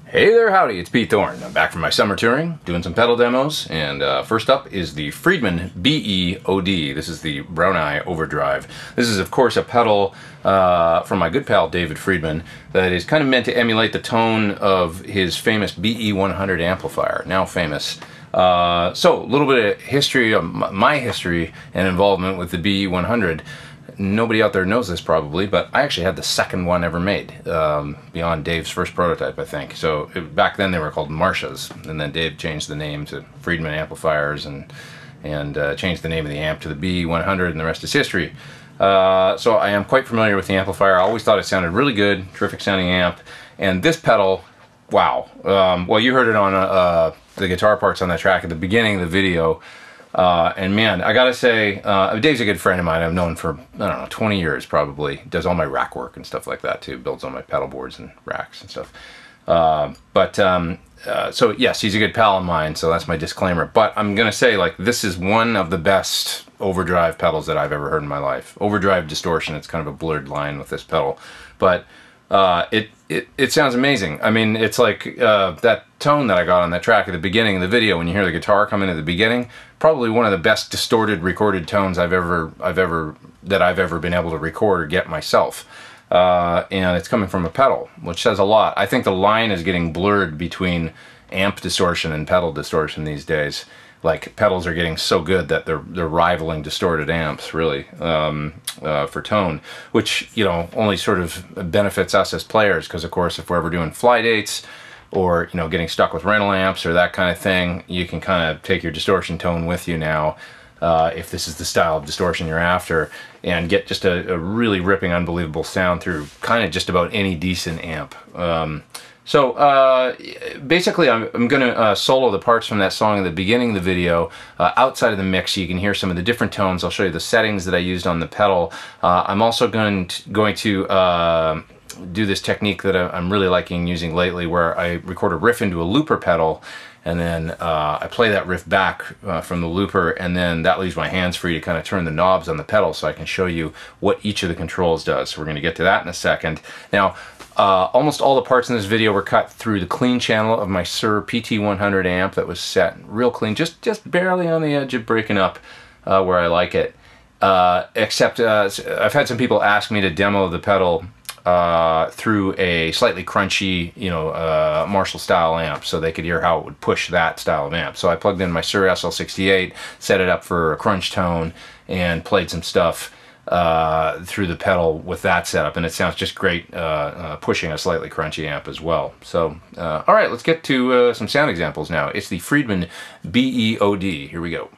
Hey there, howdy, it's Pete Thorn. I'm back from my summer touring, doing some pedal demos, and first up is the Friedman BE-OD. This is the Brown Eye Overdrive. This is, of course, a pedal from my good pal David Friedman that is kind of meant to emulate the tone of his famous BE-100 amplifier, now famous. So, a little bit of history, my history and involvement with the BE-100. Nobody out there knows this probably, but I actually had the second one ever made, beyond Dave's first prototype, I think. So back then they were called Marshas, and then Dave changed the name to Friedman amplifiers and changed the name of the amp to the BE-100, and the rest is history. So I am quite familiar with the amplifier. I always thought it sounded really good, terrific sounding amp, and this pedal, wow. Well, you heard it on the guitar parts on that track at the beginning of the video. And man, I gotta say, Dave's a good friend of mine. I've known for, I don't know, 20 years probably. Does all my rack work and stuff like that too. Builds all my pedal boards and racks and stuff. So yes, he's a good pal of mine, so that's my disclaimer. But I'm gonna say, like, this is one of the best overdrive pedals that I've ever heard in my life. Overdrive distortion, it's kind of a blurred line with this pedal. But it sounds amazing. I mean, it's like that tone that I got on that track at the beginning of the video, when you hear the guitar come in at the beginning, probably one of the best distorted recorded tones I've ever been able to record or get myself. And it's coming from a pedal, which says a lot. I think the line is getting blurred between amp distortion and pedal distortion these days. Like, pedals are getting so good that they're rivaling distorted amps, really, for tone, which, you know, only sort of benefits us as players, because, of course, if we're ever doing fly dates or, you know, getting stuck with rental amps or that kind of thing, you can kind of take your distortion tone with you now, if this is the style of distortion you're after, and get just a really ripping, unbelievable sound through kind of just about any decent amp. So basically I'm going to solo the parts from that song at the beginning of the video. Outside of the mix, you can hear some of the different tones. I'll show you the settings that I used on the pedal. I'm also going to do this technique that I'm really liking using lately, where I record a riff into a looper pedal, and then I play that riff back from the looper, and then that leaves my hands free to kind of turn the knobs on the pedal so I can show you what each of the controls does. So we're going to get to that in a second. Now, almost all the parts in this video were cut through the clean channel of my Sir PT100 amp that was set real clean, just barely on the edge of breaking up where I like it. Except I've had some people ask me to demo the pedal through a slightly crunchy, you know, Marshall style amp, so they could hear how it would push that style of amp. So I plugged in my Sir SL68, set it up for a crunch tone, and played some stuff through the pedal with that setup, and it sounds just great pushing a slightly crunchy amp as well. So alright, let's get to some sound examples now. It's the Friedman BE-OD. Here we go.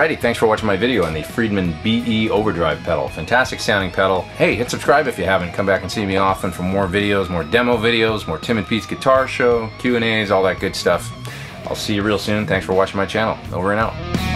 Alrighty, thanks for watching my video on the Friedman BE Overdrive pedal. Fantastic sounding pedal. Hey, hit subscribe if you haven't. Come back and see me often for more videos, more demo videos, more Tim and Pete's Guitar Show, Q&As, all that good stuff. I'll see you real soon. Thanks for watching my channel. Over and out.